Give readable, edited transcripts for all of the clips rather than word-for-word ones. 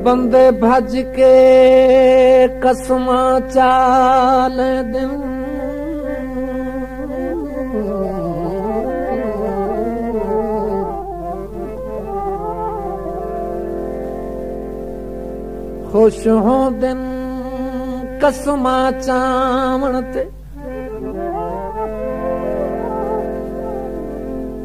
बंदे भज के कसमा चाल दिन खुश हो दिन कसमा चावण ते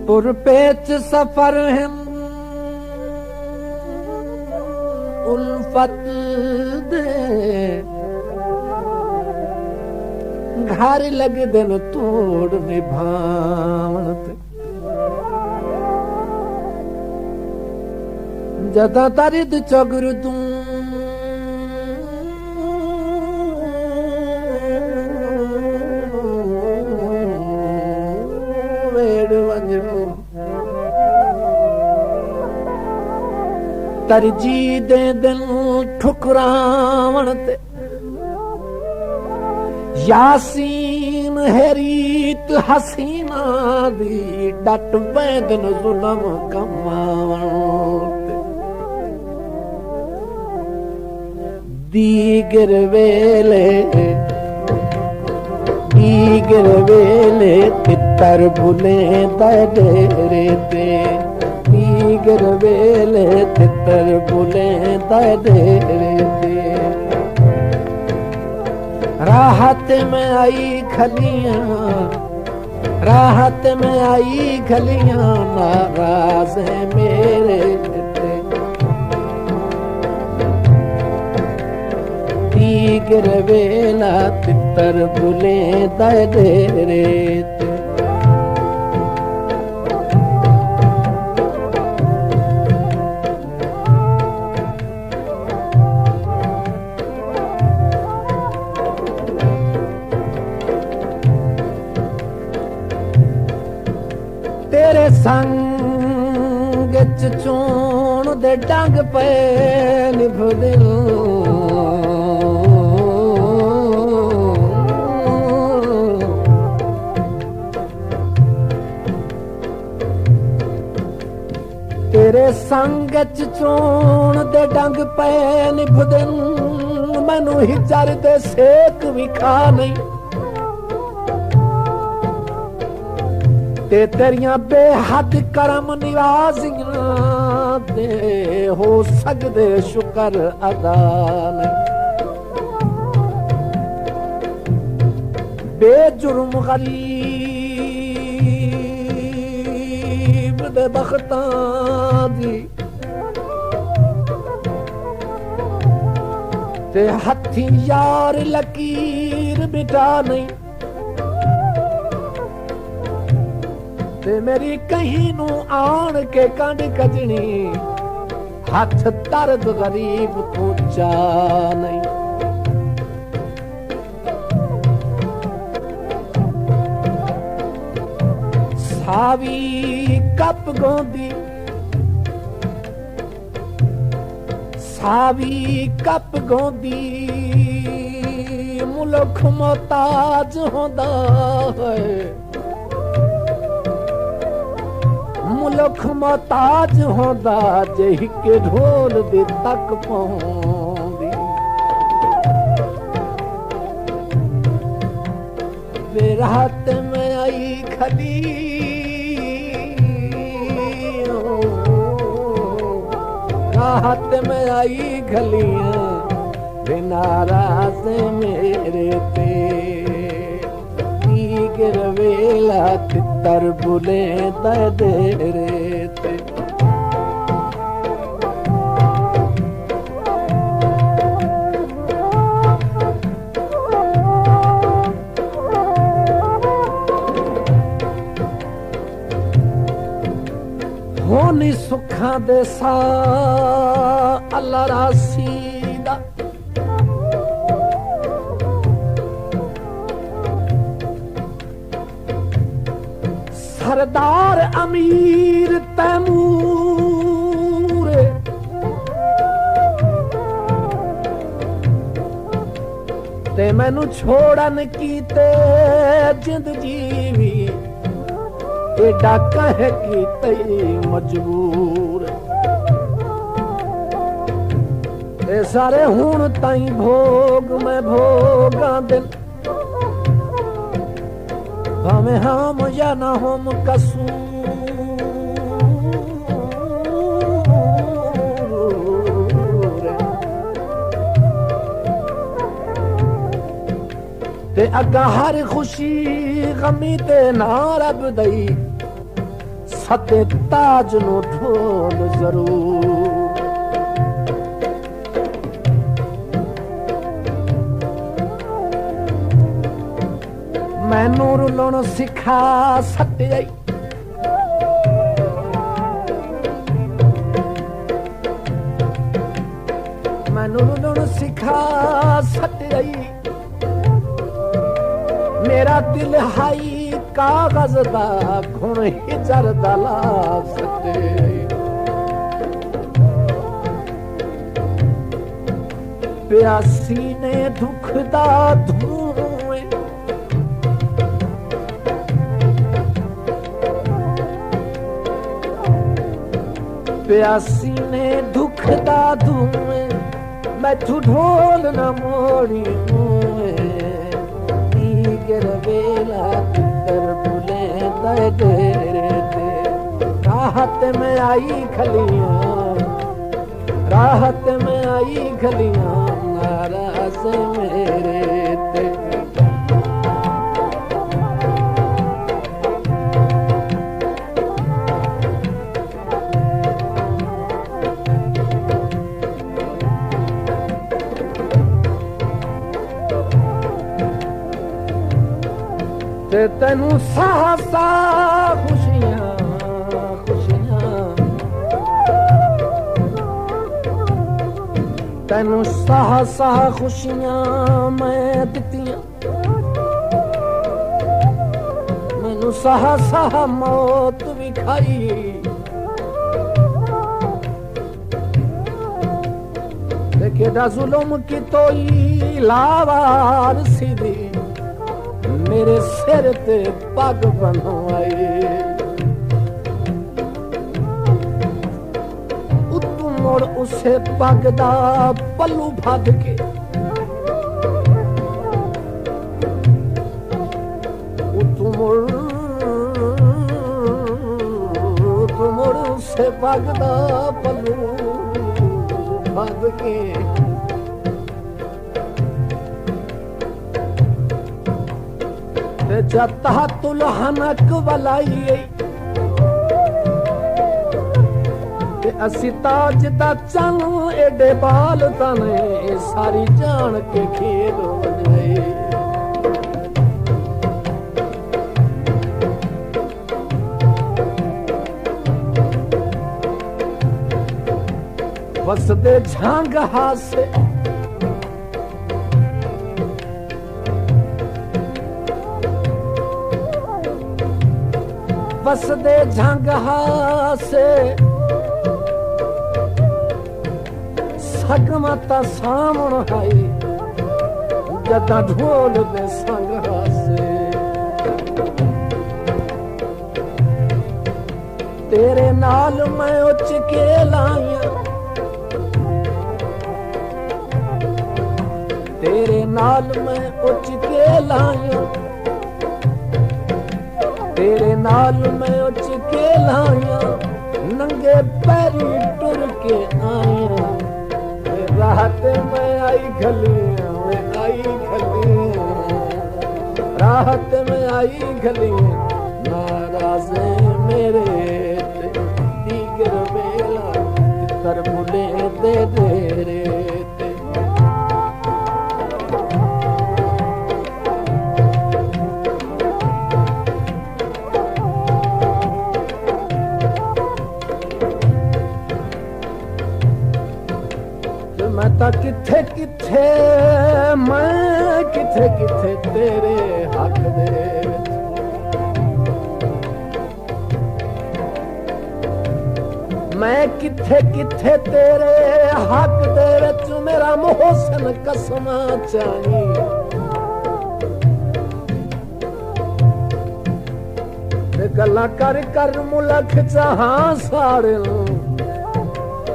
पुरपेच सफर हम उल्फत दे घर लग दिन तोड़ निभावण ते जदा तरिद चगुर तू तरजी दे दिल ठुकरावण ते यासीन हैरीत हसीना दी डट बैदन जुलम कमावण ते दीगर वेले तितर भुले डेरे ते दीगर वेले तितर भुले डेरे ते राहत में आई खलियां राहत में आई खलियां नाराज है मेरे ते दीगर वेला तितर भुले डेरे ते तेरे संग चोण दे डंग पे निभदे तेरे संग चोण दे डंग पे निभदे मैनू हिजर दे सेक विखा नहीं ते तेरियां बेहद करम निवाजियां दे हो सकदे शुक्र अदा नहीं बेजुर्म गरीब दे बख्तां दी ते हथी यार लकीर मिटा नहीं ते मेरी कहीं नू आन के कंड कजनी हाथ दर्द गरीब को चा नहीं सावी कप गोंदी सावी कप गोंदी मुल्क मोहताज होंदा है मुल्क मोहताज होंदा जे हिके ढोल दे तक पहुंदी वे रात में आई खली राहत में आई गलियां वे नाराज मेरे ते दीगर वेला तितर बुले डेरे ते होनी सुखा दे सा अल्लाह रासी दा सरदार अमीर तैमूर ते मैनू छोड़न कीते जिंद जीवी एडा कह की तई मजबूर ए सारे हुण ताई भोग मैं भोगा दिन भाਵੇਂ हम या ना हम कसूर ते अगा हर खुशी गमी ते ना रब दई सते ताज नो ढोल जरूर मैनू रुलण सिखा सटियाई मैनू रुलण सिखा सटियाई मेरा दिल हाई कागज दा घुण हिजर दा ला सटियाई प्यासी ने दुख दा धुएं प्यासी ने दुख दा धुएं मैथू ढोल न मोड़ी गिर वेला कर बुले तेरे ते राहत में आई खलियां राहत में आई खलियां नाराज मेरे ते ते तेनू साहसा खुशियां खुशियां तेनू साहसा खुशियां मैं दित्तियां मैनू साहसा मौत भी खाई केड़ा जुल्म की तोई लावार सीधी मेरे सिर ते पग बनवाई उतू मुड़ उसे पग दा पल्लू फद के उतू मुड़ उसे पग दा पल्लू फद के जता तुलहनक वलाई असी ताज दा चन एडे बाल तने सारी जान के खेल वजाई वसदे झांग हासे वसदे झंग हासे सगमता सामण हाई जदा ढोल दे संग हासे तेरे नाल मैं उच के लाइया तेरे नाल मैं उच के लाइया तेरे नाल मैं उच के लाया नंगे पैरी टुर के आया राहत में आई खलियां में आई खलियां राहत में आई खलियां नाराज मेरे दीगर बेला तर बुले दे तेरे मैं किथे किथे मैं किथे किथे तेरे हक दे मैं किथे किथे तेरे हक दे विच मेरा मोहसन कसमा चाही ते गल्लां कर कर मुलख जहां सारे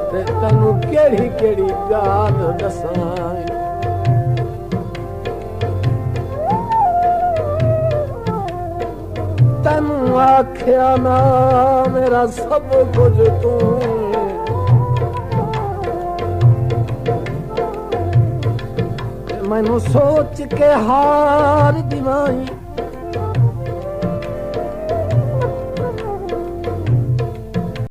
ते तैनू केड़ी केड़ी गाल दसां तैनू आख्या ना मेरा सब कुछ तू मैनू सोच के हार दिवाई